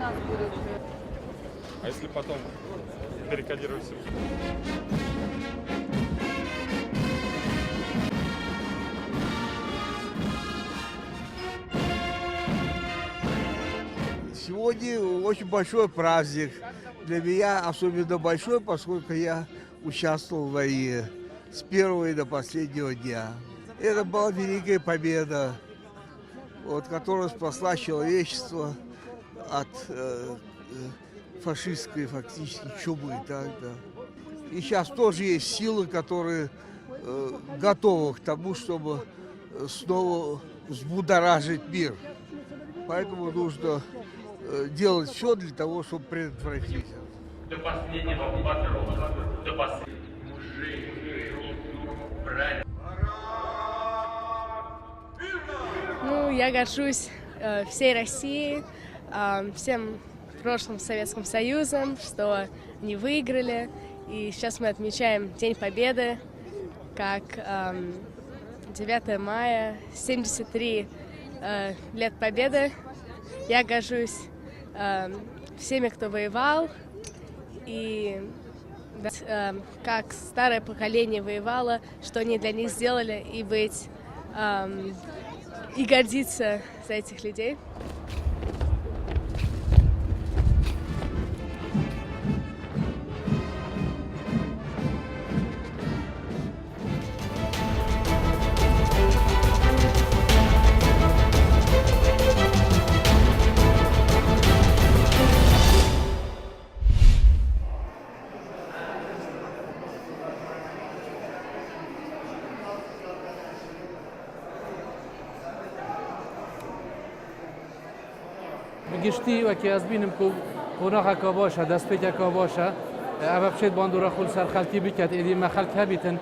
нас будет. А если потом перекодировать все? Сегодня очень большой праздник. Для меня особенно большой, поскольку я участвовал в войне с первого и до последнего дня. Это была великая победа, которая спасла человечество от фашистской фактически чумы. Так, да. И сейчас тоже есть силы, которые готовы к тому, чтобы снова взбудоражить мир. Поэтому нужно делать все для того, чтобы предотвратить. До последнего патрона, до последнего мужей, братьев. Ну, я горжусь всей Россией, всем прошлым Советским Союзом, что они выиграли. И сейчас мы отмечаем День Победы, как 9 мая, 73 лет Победы. Я горжусь всеми, кто воевал, и как старое поколение воевало, что они для них сделали, и быть и гордиться за этих людей. گشتی و که از بینم که قناق که باشه دست پیک که باشه اول بشید باندورا خول سر خالتی بکت ایدی ما خالت هبیتن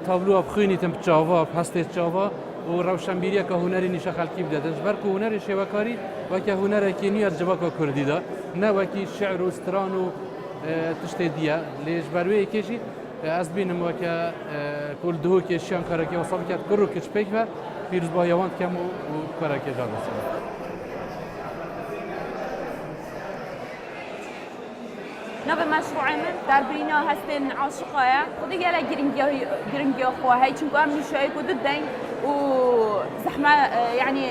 تابلو بخونیتن بچاوا پست چاوا و روشنبیری که هنری نشه خالتی بده دنبال که هنری شبکاری و که هنر کینی از جواب کردی دا نه و کی شعر و استران و تشتیدیه لیش بروی کشی از بینم و که کل دو کشیان کاری که وصل کرد کرو کش پیک و پیروز با یوان کم و کاری که جان نوع مشروع من در برینا هستن عاشقایا خودی گله گرینگی خواهی چون قام نشای کدو دین و زحمة يعني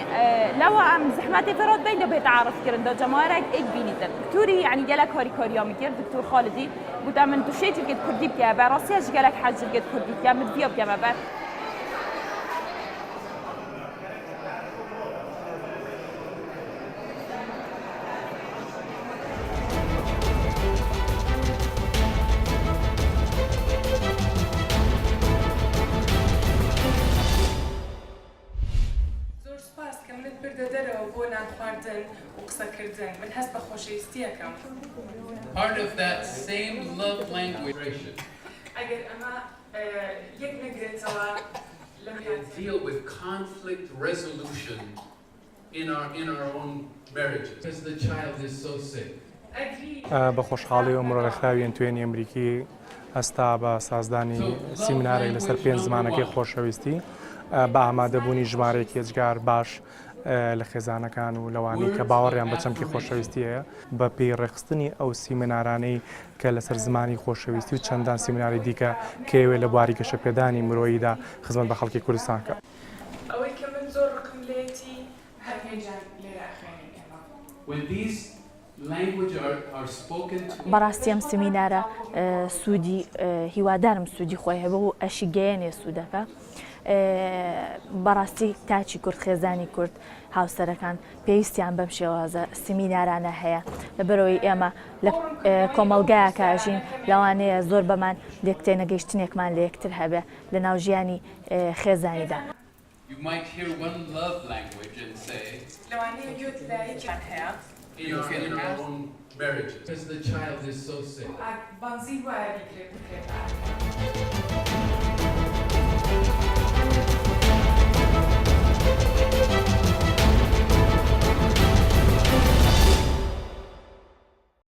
لو عم زحمات فراد بين ده بيتعرف كرن ده جمارك إيج بينيتن دكتوري يعني جالك كاريا مكير دكتور خالدي بودا من دوشيت جد كردي بيا براسياش جالك حاج جد كردي بيا مدفيا بيا ما بعد Part of that same love language. Deal with conflict resolution in our own marriages because the child is so sick. بە خۆشحاڵی و مرۆڤخراوی توێنی ئەمریکی هەستا بە سازدانی سیمینارێک لەسەر 5 زمانەکەی خۆشەویستی بە ئامادەبوونی ژمارەیەکی هێزگار باش لە خێزانەکان و لەوانەی کە باوەڕیان بە چەمکی خۆشەویستی هەیە بە پێی ڕێخستنی ئەو سیمینارانەی کە لەسەر زمانی خۆشەویستی و چەندان سیمیناری دیکە کەوێ لە بواری گەشەپێدانی مرۆییدا خزمەت بە خەڵکی کوردستان کە ئەوەی کە من زۆر ڕقم لێتی هەرهێجان لێرە ئەخوێنین بەڕاستی ئەم سیمینارە سوودی هیوادارم سوودی خۆی هەبە و ئەشی گەیەنێ سوودەکە بەڕاستی تاچی کورد خێزانی کورد هاوسەرەکان پێویستیان بەم شێوازە سیمینارانە هەیە لەبەرەوەی ئێمە لە کۆمەڵگایە کاژین لەوانەیە زۆر بەمان لێکتێنە گەیشتنێکمان لە یەکتر هەبێ لە ناو ژیانی خێزانیدا. لەوانەیە گوێت لە یەکیان هەیە in our own marriages because the child is so sick. بانزی وایە بیکرێت